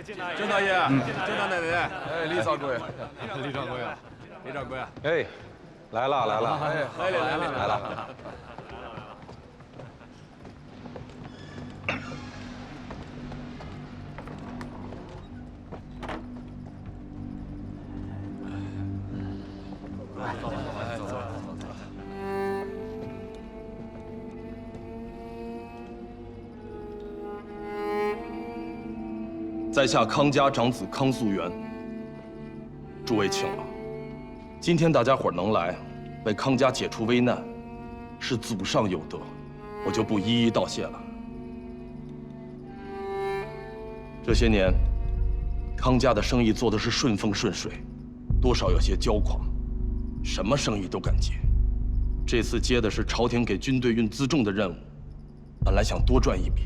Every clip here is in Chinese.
郑大爷，郑大奶奶，哎，李掌柜，李掌柜啊，李掌柜啊，哎，来了，哎，来了。在下康家长子康素元，诸位请了。今天大家伙能来，为康家解除危难，是祖上有德，我就不一一道谢了。这些年，康家的生意做的是顺风顺水，多少有些骄狂，什么生意都敢接。这次接的是朝廷给军队运辎重的任务，本来想多赚一笔。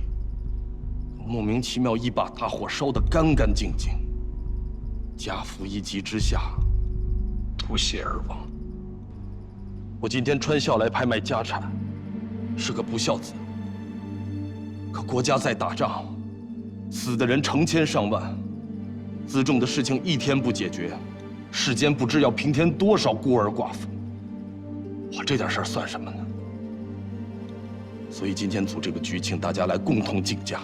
莫名其妙，一把大火烧得干干净净，家父一急之下，吐血而亡。我今天穿孝来拍卖家产，是个不孝子。可国家在打仗，死的人成千上万，辎重的事情一天不解决，世间不知要平添多少孤儿寡妇。我这点事儿算什么呢？所以今天组这个局，请大家来共同竞价。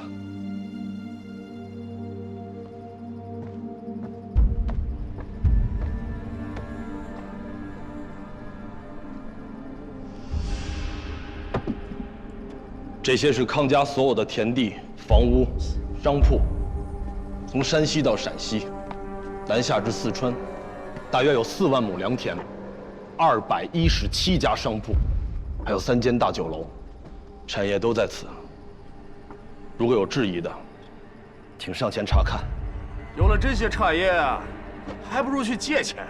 这些是康家所有的田地、房屋、商铺，从山西到陕西，南下至四川，大约有4万亩良田，217家商铺，还有3间大酒楼，产业都在此。如果有质疑的，请上前查看。有了这些产业，还不如去借钱。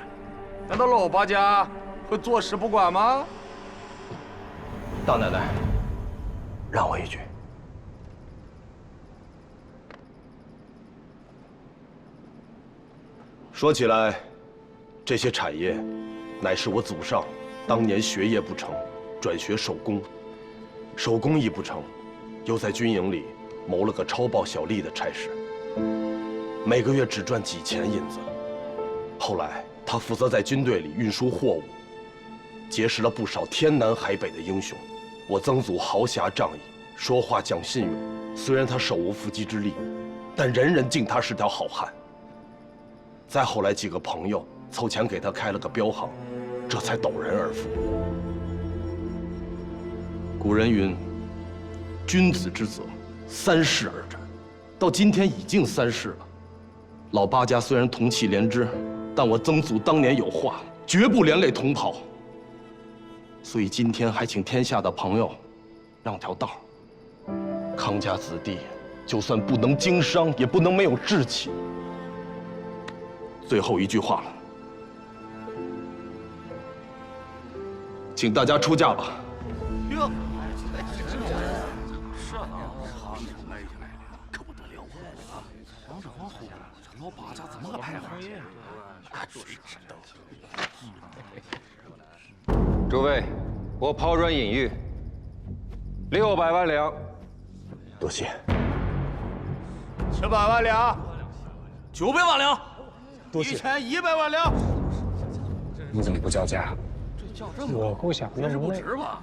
难道老八家会坐视不管吗？大奶奶。 让我一句。说起来，这些产业，乃是我祖上当年学业不成，转学手工，手工艺不成，又在军营里谋了个超报小吏的差事，每个月只赚几钱银子。后来他负责在军队里运输货物，结识了不少天南海北的英雄。 我曾祖豪侠仗义，说话讲信用。虽然他手无缚鸡之力，但人人敬他是条好汉。再后来几个朋友凑钱给他开了个镖行，这才陡然而富。古人云：“君子之泽，三世而斩。”到今天已经3世了。老八家虽然同气连枝，但我曾祖当年有话，绝不连累同袍。 所以今天还请天下的朋友让条道。康家子弟就算不能经商，也不能没有志气。最后一句话了，请大家出价吧。哟，是啊，可不得了啊！王这皇后，这老八家怎么个排法？诸位，我抛砖引玉，600万两。多谢。 700万两，900万两，多谢。 1100万两。你怎么不叫价？我不想那么累，我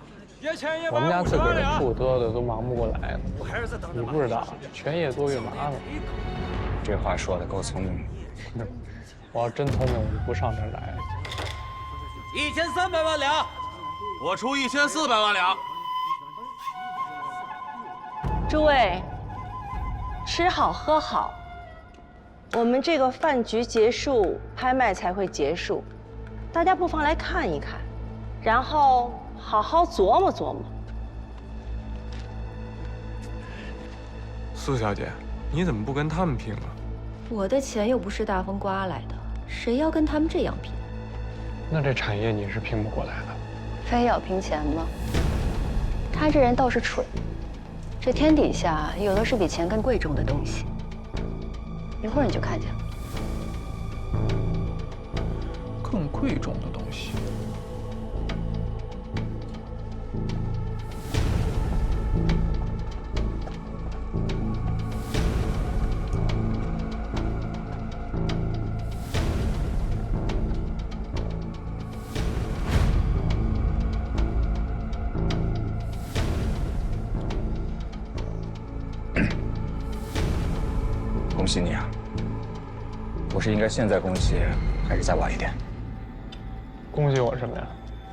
我们家自个儿的树多的都忙不过来了。你不知道，全越多越麻烦。这话说的够聪明。我要真聪明，我就不上这儿来了。 1300万两，我出1400万两。诸位，吃好喝好，我们这个饭局结束，拍卖才会结束。大家不妨来看一看，然后好好琢磨琢磨。苏小姐，你怎么不跟他们拼了？我的钱又不是大风刮来的，谁要跟他们这样拼？ 那这产业你是拼不过来的，非要拼钱吗？他这人倒是蠢，这天底下有的是比钱更贵重的东西。一会儿你就看见了。更贵重的东西。喜你啊！我是应该现在恭喜，还是再晚一点？恭喜我什么呀？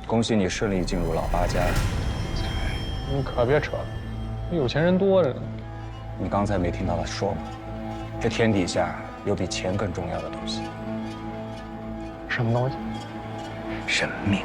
恭喜你顺利进入老八家。你可别扯了，有钱人多着呢。你刚才没听到他说吗？这天底下有比钱更重要的东西。什么东西？生命。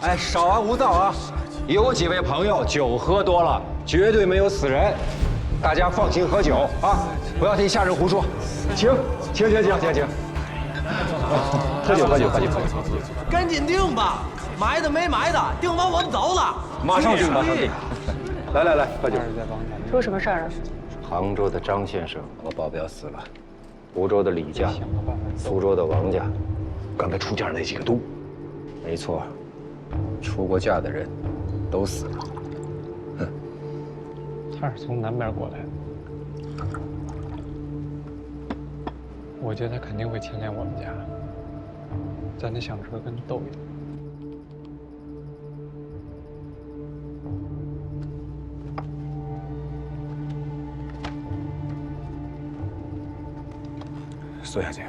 哎，稍安勿躁啊！有几位朋友酒喝多了，绝对没有死人，大家放心喝酒啊，不要听下人胡说。请。喝酒。赶紧定吧，埋的没埋的，定完我们走了。马上定。来，喝酒。出什么事儿了？杭州的张先生和保镖死了，湖州的李家，苏州的王家，刚才出嫁那几个都，没错，出过嫁的人都死了。哼，他是从南边过来的，我觉得他肯定会牵连我们家，咱得想辙跟他斗一斗。苏小姐，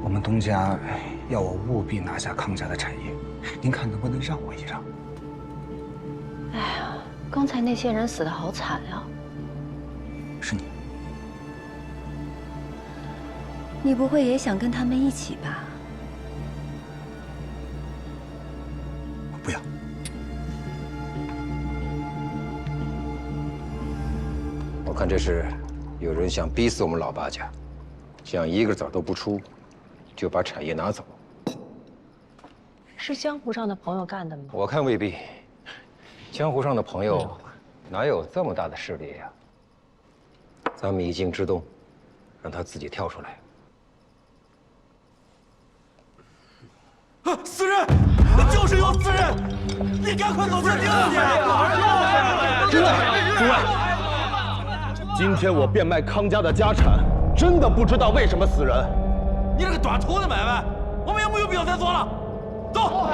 我们东家要我务必拿下康家的产业，您看能不能让我一让？哎呀，刚才那些人死得好惨呀！是你，你不会也想跟他们一起吧？我不要。我看这是有人想逼死我们老八家，想一个子儿都不出，就把产业拿走。是江湖上的朋友干的吗？我看未必，江湖上的朋友哪有这么大的势力呀？咱们以静制动，让他自己跳出来。死人，就是有死人！你赶快走这地方去！真的，诸位，今天我变卖康家的家产，真的不知道为什么死人。你这个短头的买卖，我们也没有必要再做了。走，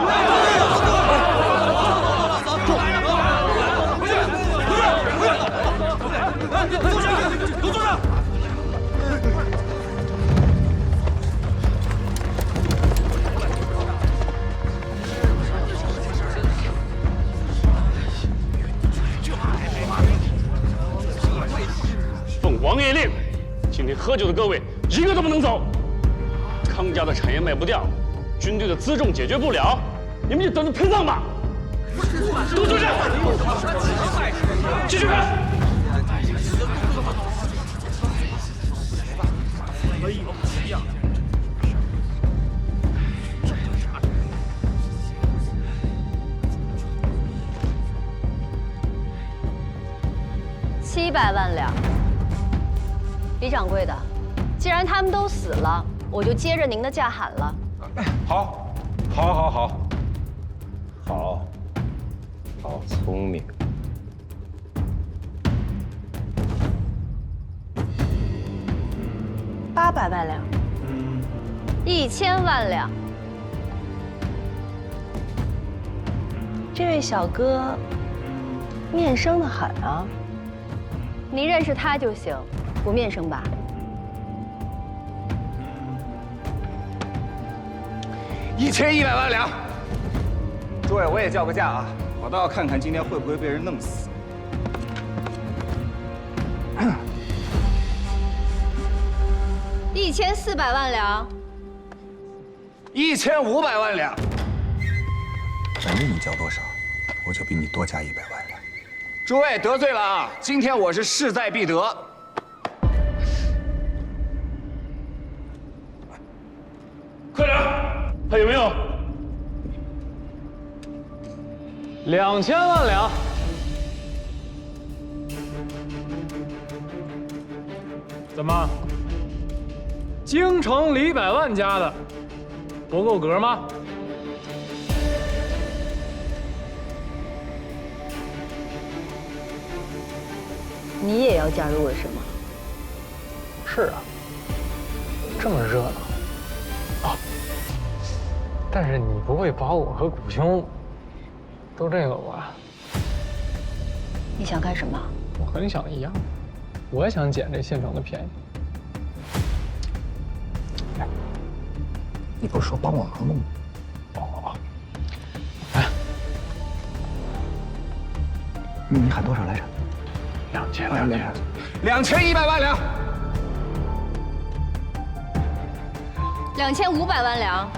都坐下。奉王爷令，今天喝酒的各位一个都不能走。康家的产业卖不掉，军队的辎重解决不了，你们就等着陪葬吧！都坐下，继续干！700万两，李掌柜的，既然他们都死了，我就接着您的价喊了。好，聪明。 800万两，1000万两。这位小哥面生的很啊。您认识他就行，不面生吧？1100万两。诸位，我也叫个价啊！我倒要看看今天会不会被人弄死。 1400万两，1500万两。反正你交多少，我就比你多加100万两。诸位得罪了啊！今天我是势在必得。还有没有？2000万两。怎么？京城李百万家的不够格吗？你也要加入了是吗？是啊，这么热闹。啊！但是你不会把我和古兄都这个吧？你想干什么？我和你想的一样，我也想捡这县城的便宜。哎，你不是说帮我忙的吗？哦，哎，你喊多少来着？2100万两。 2500万两。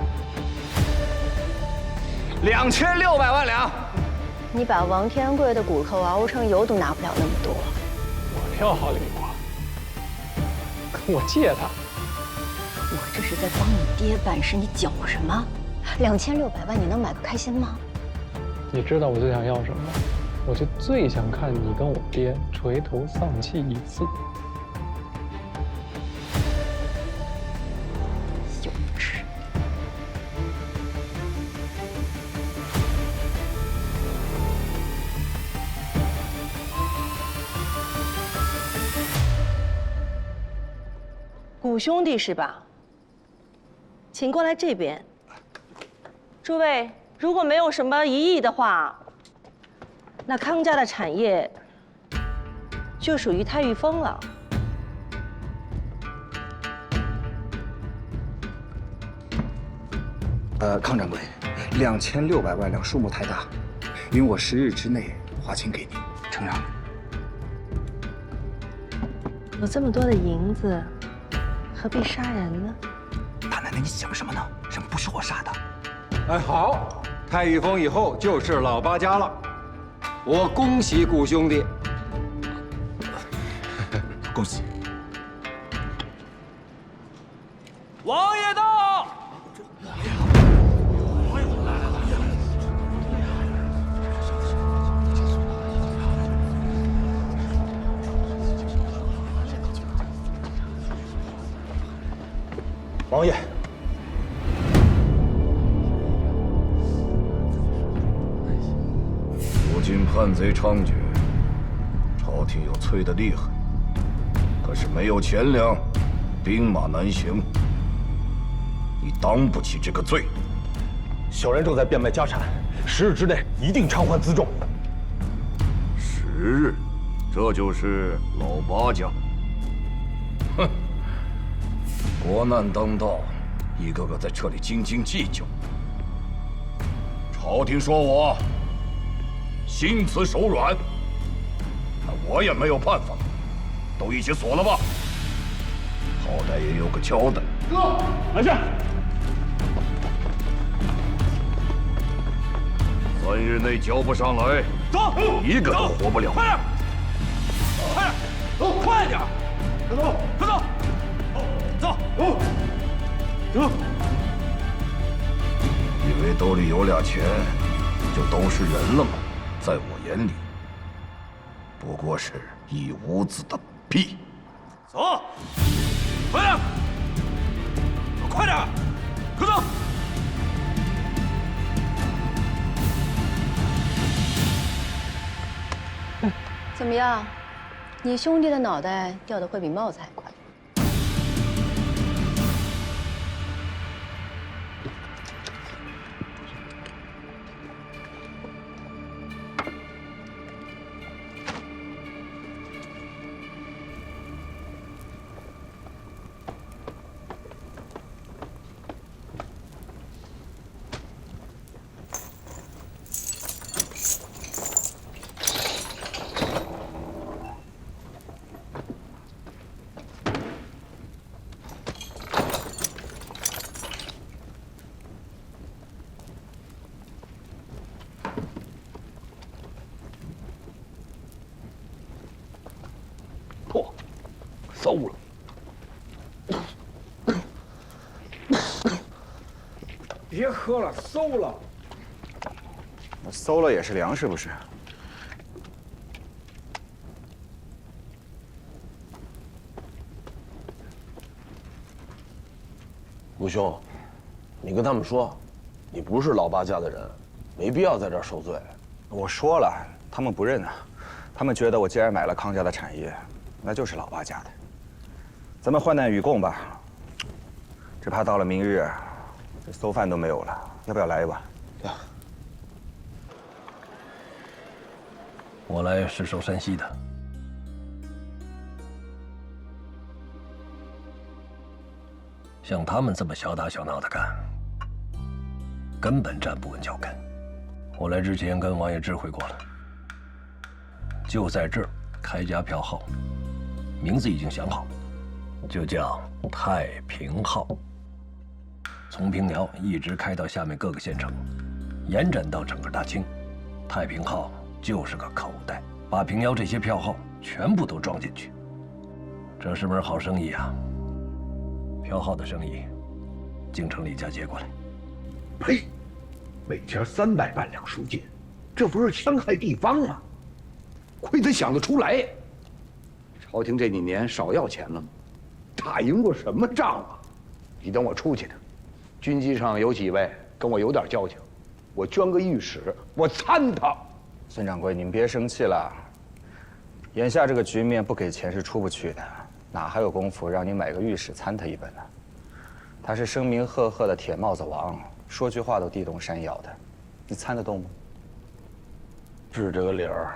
2600万两。你把王天贵的骨头熬成油都拿不了那么多。我票好李国，跟我借他。我这是在帮你爹办事，你搅和什么？2600万你能买个开心吗？你知道我最想要什么吗？我就最想看你跟我爹垂头丧气一次。 古兄弟是吧？请过来这边。诸位，如果没有什么疑义的话，那康家的产业就属于太玉峰了。康掌柜，2600万两数目太大，允我10日之内划清给你，承让。有这么多的银子，何必杀人呢？大奶奶，你想什么呢？人不是我杀的。哎，好，太玉峰以后就是老八家了。我恭喜古兄弟，恭喜。王爷到！王爷。 如今叛贼猖獗，朝廷又催得厉害，可是没有钱粮，兵马难行，你当不起这个罪。小人正在变卖家产，10日之内一定偿还辎重。10日，这就是老八家。哼，国难当道，一个个在这里斤斤计较。朝廷说我 心慈手软，那我也没有办法，都一起锁了吧，好歹也有个交代。哥，拿下！3日内交不上来，走，一个都活不了。快点，快点，走，快点，快走，快走，走，走。以为兜里有俩钱，就都是人了吗？ 在我眼里，不过是一屋子的屁。走，快点，快点，快走！怎么样？你兄弟的脑袋掉的会比帽子还快。 破，馊了。别喝了，馊了。馊了也是粮食，不是？武兄，你跟他们说，你不是老八家的人，没必要在这儿受罪。我说了，他们不认啊。他们觉得我既然买了康家的产业，那就是老八家的。咱们患难与共吧。只怕到了明日，这馊饭都没有了。要不要来一碗？我来是守山西的。像他们这么小打小闹的干，根本站不稳脚跟。我来之前跟王爷知会过了，就在这儿开家票号，名字已经想好，就叫太平号。从平辽一直开到下面各个县城，延展到整个大清。太平号就是个口袋，把平辽这些票号全部都装进去。这是门好生意啊！票号的生意，京城李家接过来。呸！每天300万两赎金，这不是伤害地方吗？亏他想得出来。朝廷这几年少要钱了吗？打赢过什么仗啊？你等我出去的，军机上有几位跟我有点交情，我捐个御史，我参他。孙掌柜，您别生气了。眼下这个局面，不给钱是出不去的，哪还有功夫让你买个御史参他一本呢？他是声名赫赫的铁帽子王，说句话都地动山摇的，你参得动吗？是这个理儿。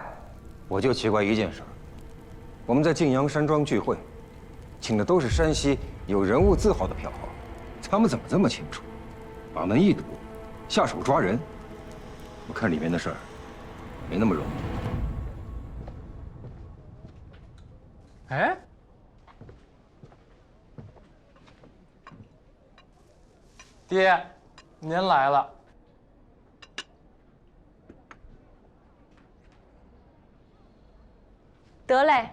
我就奇怪一件事，我们在晋阳山庄聚会，请的都是山西有人物字号的票号，他们怎么这么清楚？把门一堵，下手抓人。我看里面的事儿没那么容易。哎，爹，您来了。得嘞，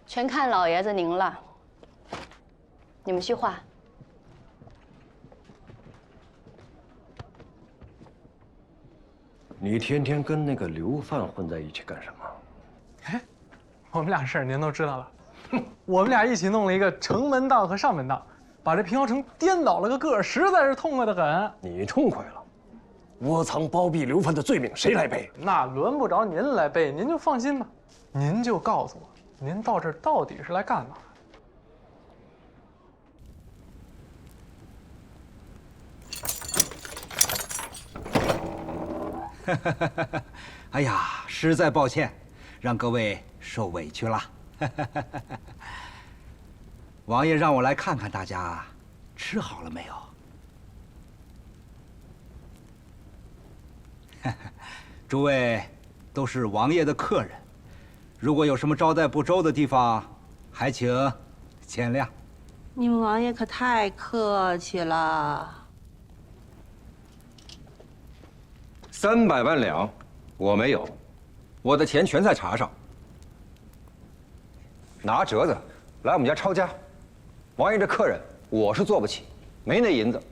全看老爷子您了。你们叙话。你天天跟那个刘范混在一起干什么？哎，我们俩事儿您都知道了。我们俩一起弄了一个城门档和上门档，把这平遥城颠倒了个个儿，实在是痛快的很。你痛快了？窝藏包庇刘范的罪名谁来背？那轮不着您来背，您就放心吧。您就告诉我，您到这儿到底是来干嘛？哎呀，实在抱歉，让各位受委屈了。王爷让我来看看大家吃好了没有。诸位都是王爷的客人，如果有什么招待不周的地方，还请见谅。你们王爷可太客气了。300万两，我没有，我的钱全在茶上。拿折子，来我们家抄家。王爷这客人，我是做不起，没那银子。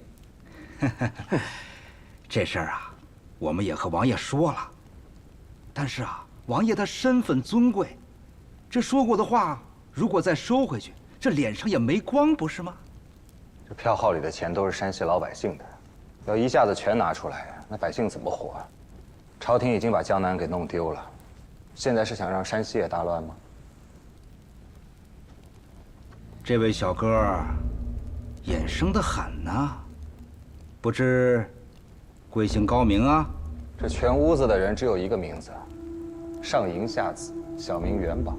这事儿啊，我们也和王爷说了，但是啊，王爷他身份尊贵，这说过的话，如果再收回去，这脸上也没光，不是吗？这票号里的钱都是山西老百姓的，要一下子全拿出来，那百姓怎么活啊？朝廷已经把江南给弄丢了，现在是想让山西也大乱吗？这位小哥眼生得很呐，不知贵姓高明啊？这全屋子的人只有一个名字，上银下子，小名元宝。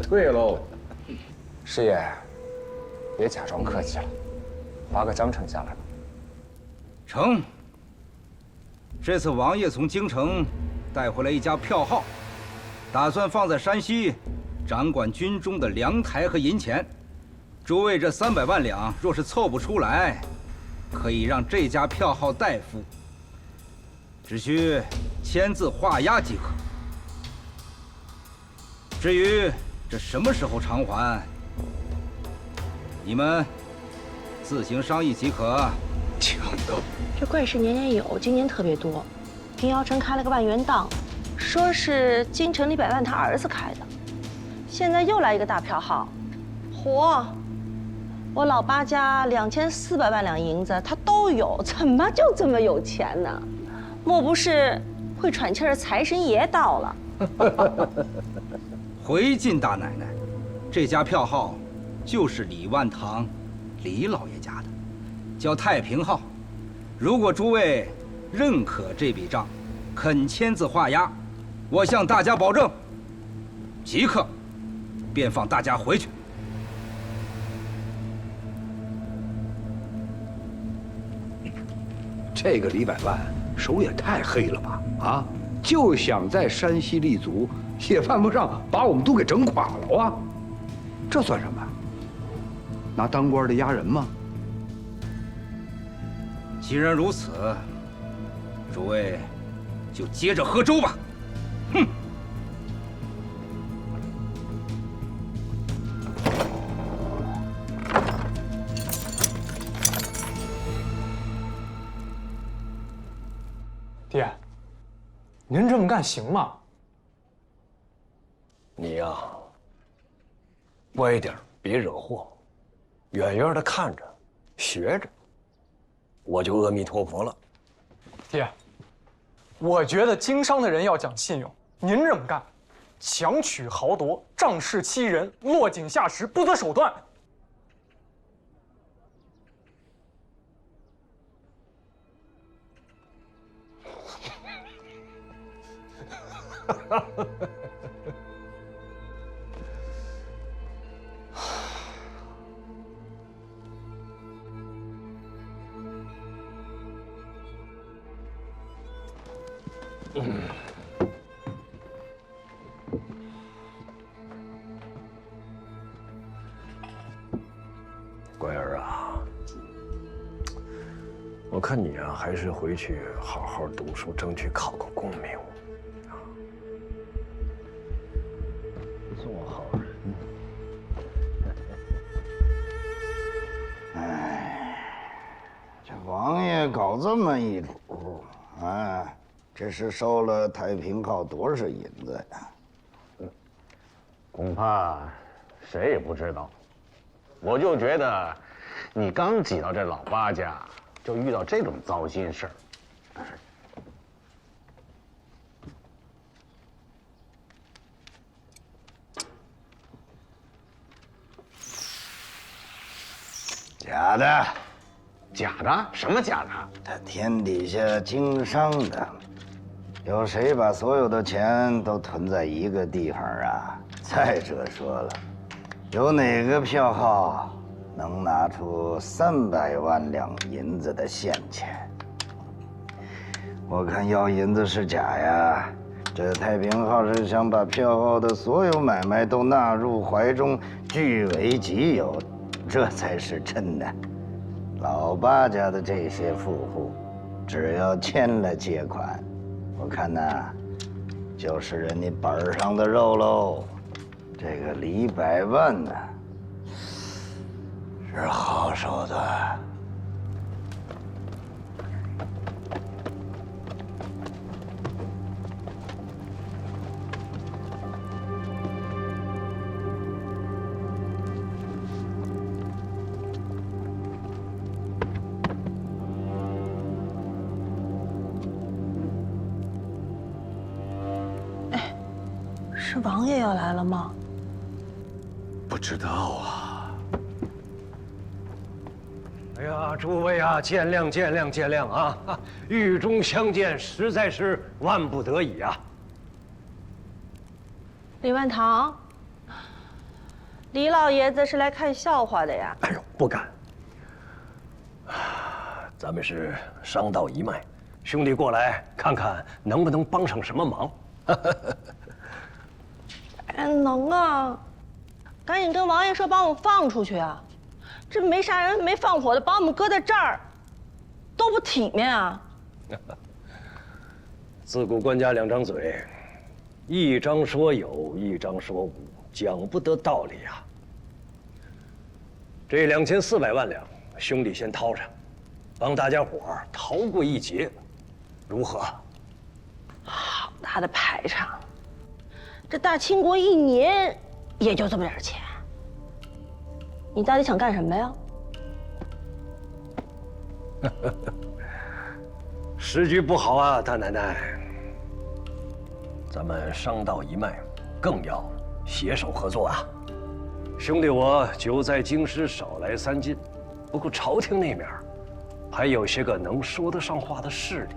对喽，师爷，别假装客气了，发个章程下来吧。成。这次王爷从京城带回来一家票号，打算放在山西，掌管军中的粮台和银钱。诸位这300万两若是凑不出来，可以让这家票号代付，只需签字画押即可。至于这什么时候偿还，你们自行商议即可。抢的？这怪事年年有，今年特别多。平遥城开了个万元档，说是京城李百万他儿子开的。现在又来一个大票号，嚯！我老八家2400万两银子他都有，怎么就这么有钱呢？莫不是会喘气儿的财神爷到了？回晋大奶奶，这家票号就是李万堂李老爷家的，叫太平号。如果诸位认可这笔账，肯签字画押，我向大家保证，即刻便放大家回去。这个李百万手也太黑了吧！啊，就想在山西立足，也犯不上把我们都给整垮了啊！这算什么？拿当官的压人吗？既然如此，诸位就接着喝粥吧。哼！爹，您这么干行吗？你呀，乖点儿，别惹祸，远远的看着，学着，我就阿弥陀佛了。爹，我觉得经商的人要讲信用，您这么干，强取豪夺，仗势欺人，落井下石，不择手段。乖儿啊，我看你啊，还是回去好好读书，争取考个功名。做好人。哎，这王爷搞这么一出，哎，这是收了太平号多少银子呀？恐怕谁也不知道。我就觉得，你刚挤到这老八家，就遇到这种糟心事儿。假的，假的？什么假的？他天底下经商的，有谁把所有的钱都囤在一个地方啊？再者说了，有哪个票号能拿出300万两银子的现钱？我看要银子是假呀。这太平号是想把票号的所有买卖都纳入怀中，据为己有，这才是真的。老八家的这些富户，只要签了借款，我看呐，就是人家本上的肉喽。这个李百万呢，是好手段。是王爷要来了吗？不知道啊。哎呀，诸位啊，见谅见谅见谅啊！狱中相见，实在是万不得已啊。李万堂，李老爷子是来看笑话的呀？哎呦，不敢。咱们是商道一脉，兄弟过来看看能不能帮上什么忙。能啊，赶紧跟王爷说，把我们放出去啊！这没杀人没放火的，把我们搁在这儿，多不体面啊！自古官家两张嘴，一张说有，一张说无，讲不得道理啊。这2400万两，兄弟先掏上，帮大家伙儿逃过一劫，如何？好大的排场！这大清国1年也就这么点钱，你到底想干什么呀？时局不好啊，大奶奶。咱们商道一脉，更要携手合作啊！兄弟我久在京师，少来3晋，不过朝廷那面还有些个能说得上话的势力。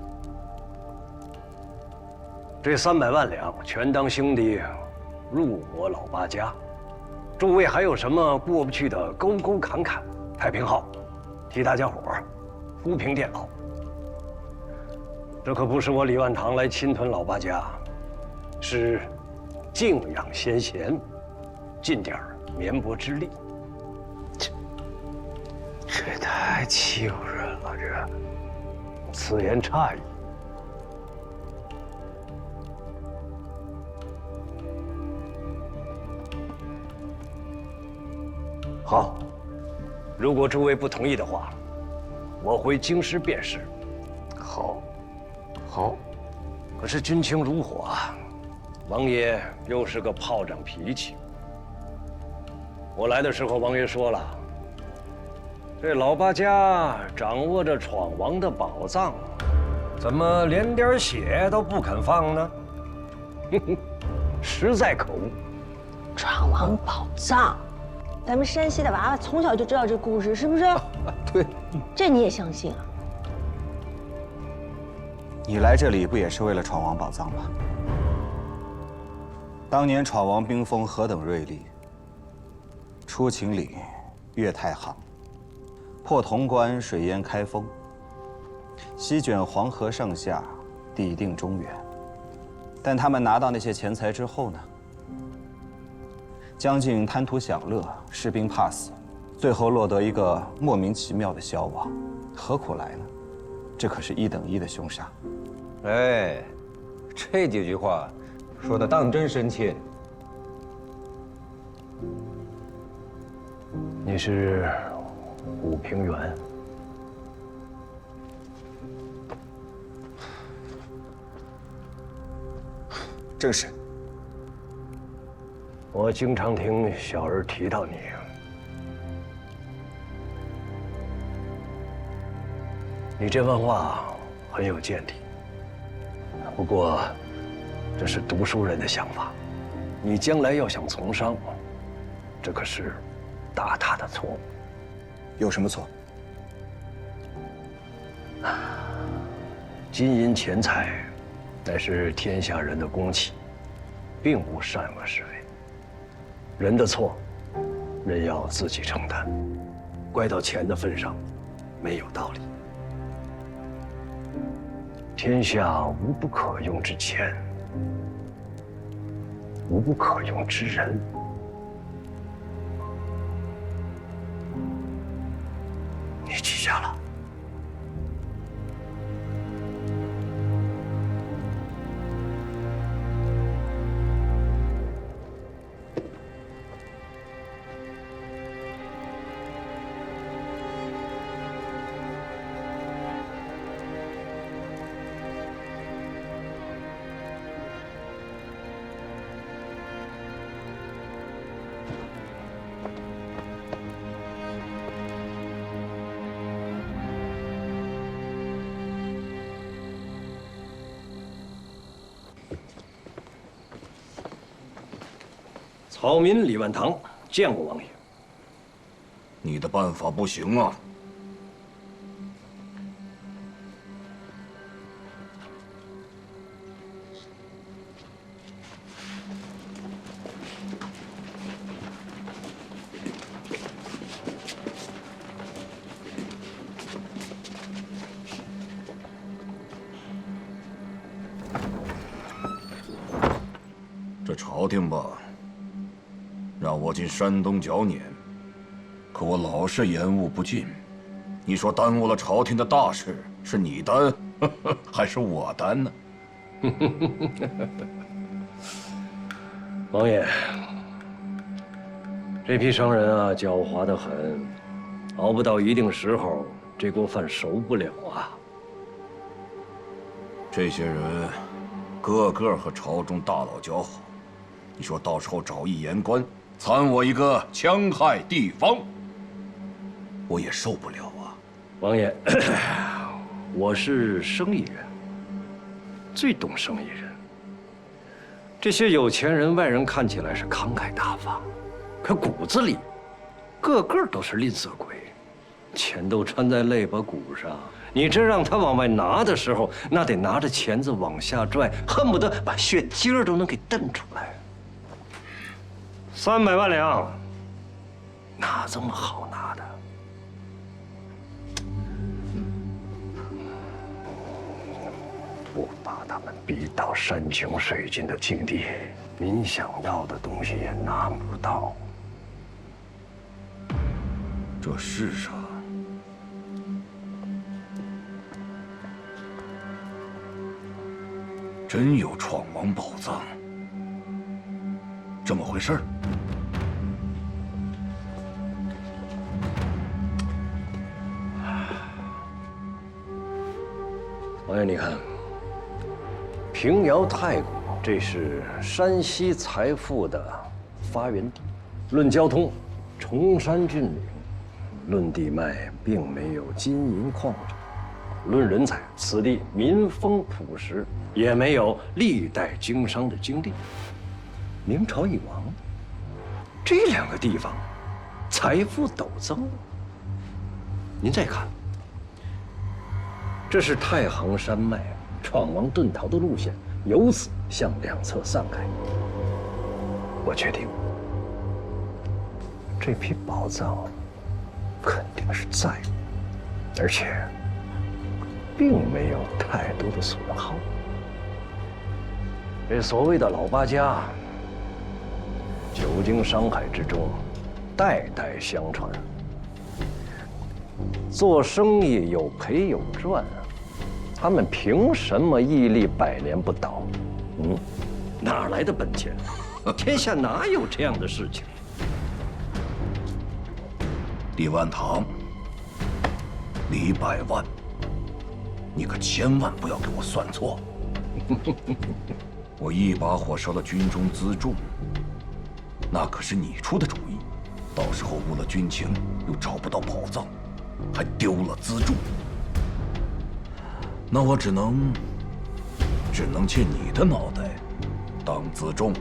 这300万两全当兄弟入我老八家，诸位还有什么过不去的沟沟坎坎、太平号，替大家伙儿铺平电脑。这可不是我李万堂来侵吞老八家，是敬仰先贤，尽点绵薄之力。这太欺负人了，这此言差矣。好，如果诸位不同意的话，我回京师便是。好，好。可是军情如火啊，王爷又是个炮仗脾气。我来的时候，王爷说了，这老八家掌握着闯王的宝藏，怎么连点血都不肯放呢？实在可恶！闯王宝藏，咱们山西的娃娃从小就知道这故事，是不是？对，这你也相信啊？你来这里不也是为了闯王宝藏吗？当年闯王兵锋何等锐利，出秦岭，越太行，破潼关，水淹开封，席卷黄河上下，抵定中原。但他们拿到那些钱财之后呢？将军贪图享乐，士兵怕死，最后落得一个莫名其妙的消亡，何苦来呢？这可是1等1的凶杀。哎，这几句话说的当真深切。你是武平原，正是。我经常听小儿提到你。你这番话很有见地，不过这是读书人的想法。你将来要想从商，这可是大大的错误。有什么错？金银钱财乃是天下人的公器，并无善恶是非。人的错，人要自己承担，怪到钱的份上，没有道理。天下无不可用之钱，无不可用之人。你记下了。草民李万堂见过王爷。你的办法不行啊！这朝廷吧，让我进山东剿捻，可我老是延误不进。你说耽误了朝廷的大事，是你担，还是我担呢？王爷，这批商人啊，狡猾得很，熬不到一定时候这锅饭收不了啊。这些人，个个和朝中大佬交好，你说到时候找一言官参我一个戕害地方，我也受不了啊。王爷，我是生意人，最懂生意人。这些有钱人，外人看起来是慷慨大方，可骨子里，个个都是吝啬鬼，钱都穿在肋巴骨上。你这让他往外拿的时候，那得拿着钳子往下拽，恨不得把血筋儿都能给蹬出来。300万两，哪这么好拿的？不把他们逼到山穷水尽的境地，您想要的东西也拿不到。这世上真有闯王宝藏，这么回事儿？王爷，你看，平遥太谷，这是山西财富的发源地。论交通，崇山峻岭；论地脉，并没有金银矿产；论人才，此地民风朴实，也没有历代经商的经历。明朝一亡，这2个地方财富陡增。您再看，这是太行山脉闯王遁逃的路线，由此向2侧散开。我确定，这批宝藏肯定是在，而且并没有太多的损耗。这所谓的老八家，久经商海之中，代代相传。做生意有赔有赚，他们凭什么屹立百年不倒？哪来的本钱？天下哪有这样的事情？李万堂，李百万，你可千万不要给我算错。我一把火烧了军中辎重，那可是你出的主意，到时候误了军情，又找不到宝藏，还丢了辎重，那我只能借你的脑袋当辎重。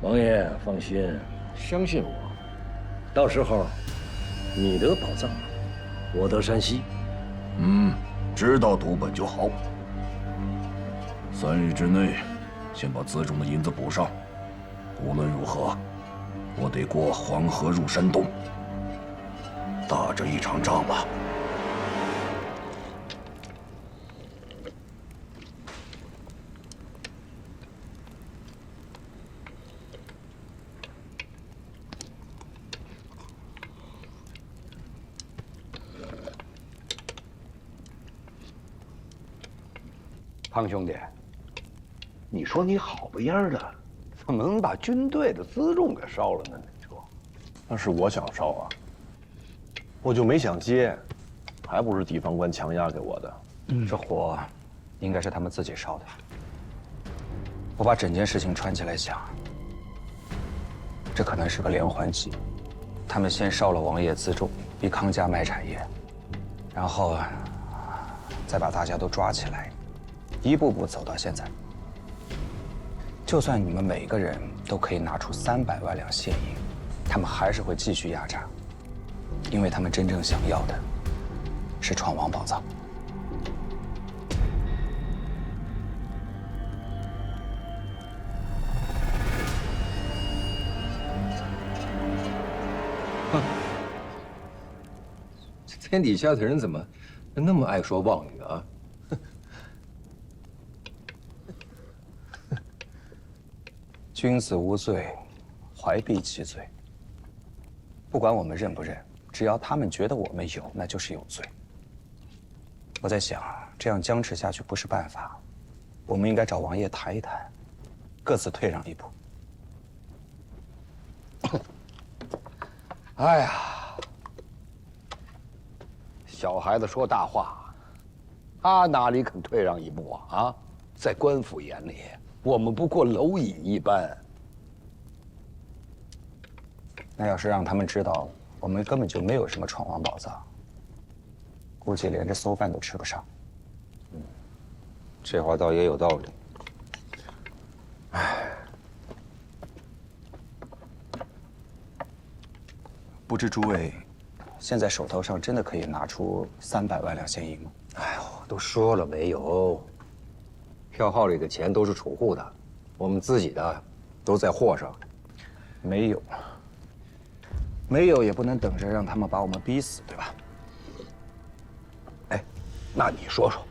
王爷放心，相信我，到时候你得宝藏，我得山西。知道读本就好。3日之内，先把辎重的银子补上。无论如何，我得过黄河入山东，打这一场仗吧。胖兄弟，你说你好不样的，怎么能把军队的辎重给烧了呢？你说，那是我想烧啊，我就没想接，还不是地方官强压给我的。这火应该是他们自己烧的。我把整件事情串起来想，这可能是个连环计。他们先烧了王爷辎重，逼康家卖产业，然后再把大家都抓起来，一步步走到现在。就算你们每个人都可以拿出300万两现银，他们还是会继续压榨，因为他们真正想要的是闯王宝藏。天底下的人怎么那么爱说妄语啊？君子无罪，怀璧其罪。不管我们认不认，只要他们觉得我们有，那就是有罪。我在想，这样僵持下去不是办法，我们应该找王爷谈一谈，各自退让一步。哎呀，小孩子说大话，他哪里肯退让一步啊？啊，在官府眼里，我们不过蝼蚁一般。那要是让他们知道我们根本就没有什么闯王宝藏，估计连这馊饭都吃不上。这话倒也有道理。唉，不知诸位现在手头上真的可以拿出300万两现银吗？哎呦，都说了没有，票号里的钱都是储户的，我们自己的都在货上。没有，没有也不能等着让他们把我们逼死，对吧？哎，那你说说，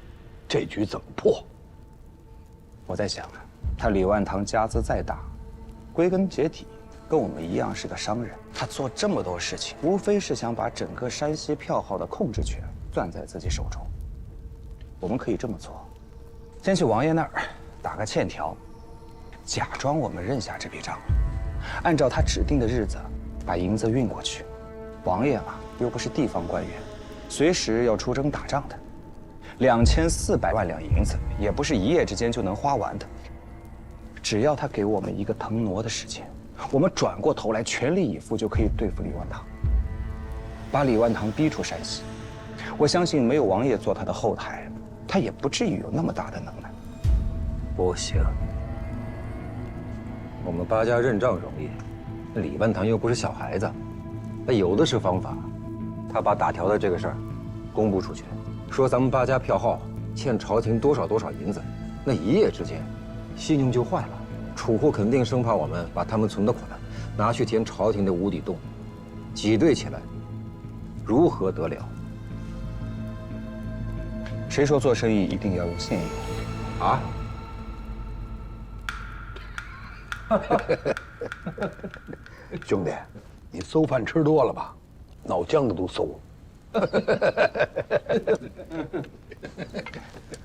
这局怎么破？我在想，他李万堂家资再大，归根结底跟我们一样是个商人。他做这么多事情，无非是想把整个山西票号的控制权攥在自己手中。我们可以这么做：先去王爷那儿打个欠条，假装我们认下这笔账，按照他指定的日子把银子运过去。王爷嘛，又不是地方官员，随时要出征打仗的。2400万两银子也不是一夜之间就能花完的。只要他给我们一个腾挪的时间，我们转过头来全力以赴，就可以对付李万堂，把李万堂逼出山西。我相信没有王爷做他的后台，他也不至于有那么大的能耐。不行，我们八家认账容易，那李万堂又不是小孩子，他有的是方法。他把打条的这个事儿公布出去，说咱们八家票号欠朝廷多少多少银子，那一夜之间信用就坏了。储户肯定生怕我们把他们存的款拿去填朝廷的无底洞，挤兑起来，如何得了？谁说做生意一定要用现银？啊？兄弟，你馊饭吃多了吧？脑浆子都馊。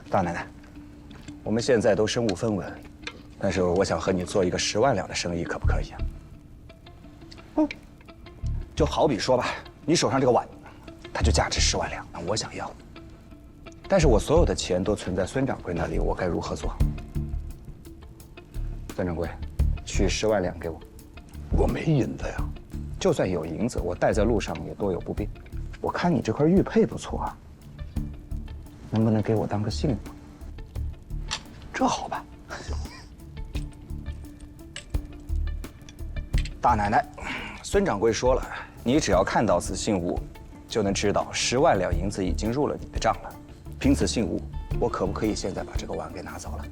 大奶奶，我们现在都身无分文，但是我想和你做一个10万两的生意，可不可以啊？就好比说吧，你手上这个碗，它就价值10万两，那我想要，但是我所有的钱都存在孙掌柜那里，我该如何做？孙掌柜，取10万两给我。我没银子呀。就算有银子，我带在路上也多有不便。我看你这块玉佩不错啊，能不能给我当个信物？这好办。大奶奶，孙掌柜说了，你只要看到此信物，就能知道10万两银子已经入了你的账了。凭此信物，我可不可以现在把这个碗给拿走了？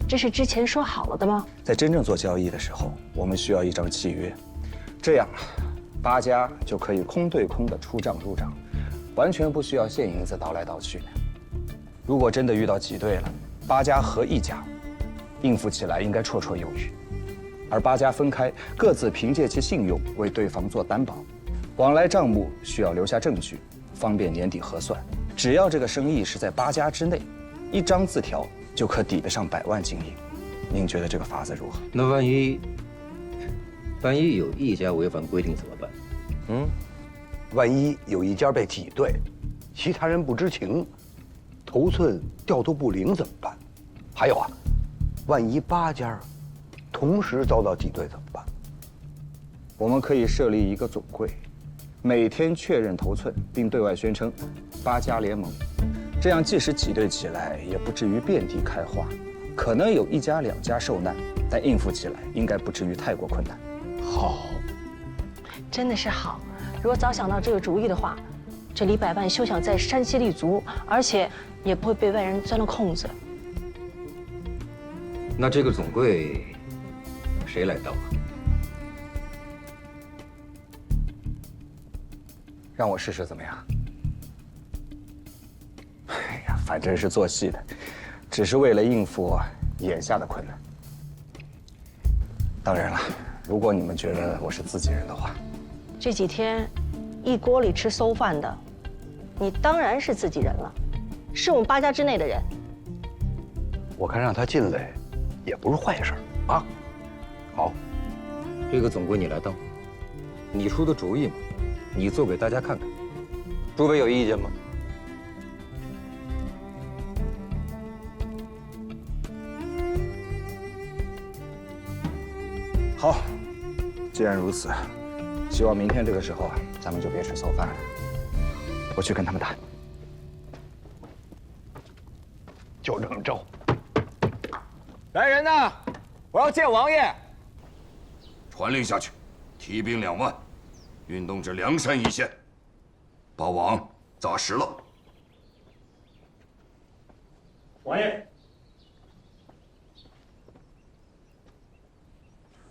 这是之前说好了的吗？在真正做交易的时候，我们需要一张契约，这样八家就可以空对空的出账入账，完全不需要现银子倒来倒去的。如果真的遇到挤兑了，八家合一家，应付起来应该绰绰有余；而八家分开，各自凭借其信用为对方做担保，往来账目需要留下证据，方便年底核算。只要这个生意是在八家之内，一张字条就可抵得上100万金银。您觉得这个法子如何？那万一有一家违反规定怎么办？万一有一家被挤兑，其他人不知情，头寸调度不灵怎么办？还有啊，万一8家同时遭到挤兑怎么办？我们可以设立一个总柜，每天确认头寸，并对外宣称8家联盟。这样即使挤兑起来，也不至于遍地开花。可能有1家2家受难，但应付起来应该不至于太过困难。好，真的是好。如果早想到这个主意的话，这李百万休想在山西立足，而且也不会被外人钻了空子。那这个总柜谁来当啊？让我试试怎么样？哎呀，反正是做戏的，只是为了应付眼下的困难。当然了，如果你们觉得我是自己人的话，这几天一锅里吃馊饭的，你当然是自己人了，是我们8家之内的人。我看让他进来也不是坏事啊。好，这个总归你来当，你出的主意嘛，你做给大家看看。诸位有意见吗？好，既然如此，希望明天这个时候啊，咱们就别吃馊饭了。我去跟他们谈。就这么着。来人呐！我要见王爷。传令下去，提兵2万，运动至梁山一线，把网扎实了。王爷，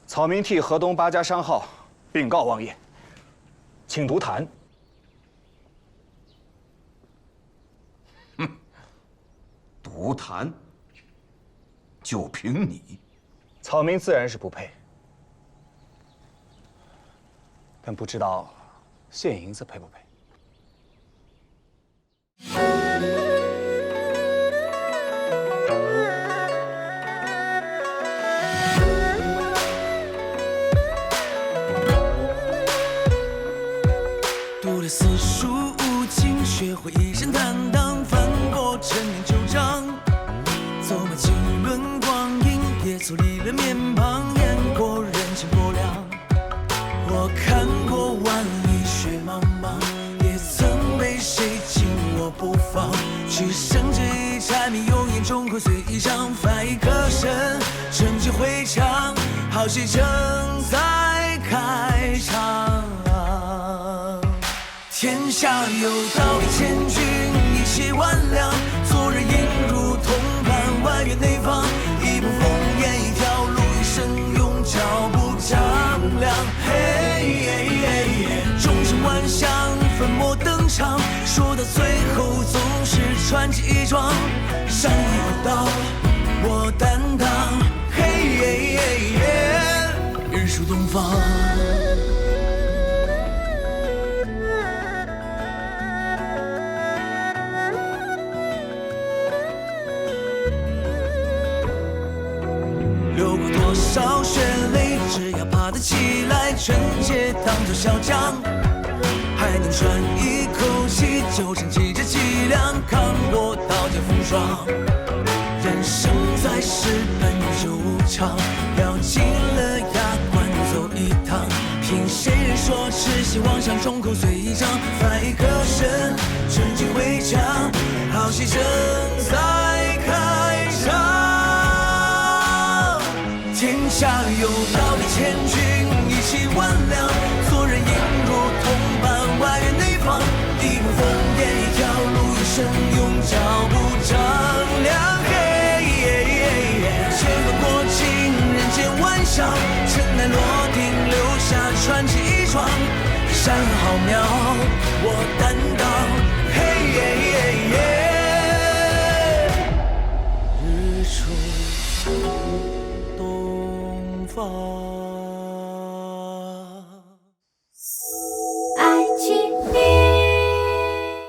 草民替河东8家商号禀告王爷，请读谈。独谈，就凭你？草民自然是不配，但不知道谢银子配不配？读了四书五经，学会一身坦荡，翻过陈年旧账，走马几轮光阴，也走离了面庞，演过人情薄凉。我看过万里雪茫茫，也曾被谁紧握不放，只剩这一柴米油盐中口随意尝，翻一个身，趁机回肠，好戏正在开场。天下有道理千钧一气万两，做人应如同伴，外圆内方，一步烽烟一条路，一生用脚步丈量。嘿，众生万象，粉墨登场，说到最后总是传奇一桩。山有道，我担当。嘿，日出东方。流过多少血泪，只要爬得起来，纯洁当作小将，还能喘一口气，就撑起这脊梁，扛过刀剑风霜。人生在世本就无常，咬紧了牙关走一趟，凭谁人说痴心妄想，众口随意张，翻一个身，纯净回肠，好戏正在开场。天下有道理千钧一气万两，做人应如同伴，外圆内方，一步烽烟一条路，一生用脚步丈量。千轮过尽人间万象，尘埃落定留下传奇一桩。山河浩渺，我担当。日出东方。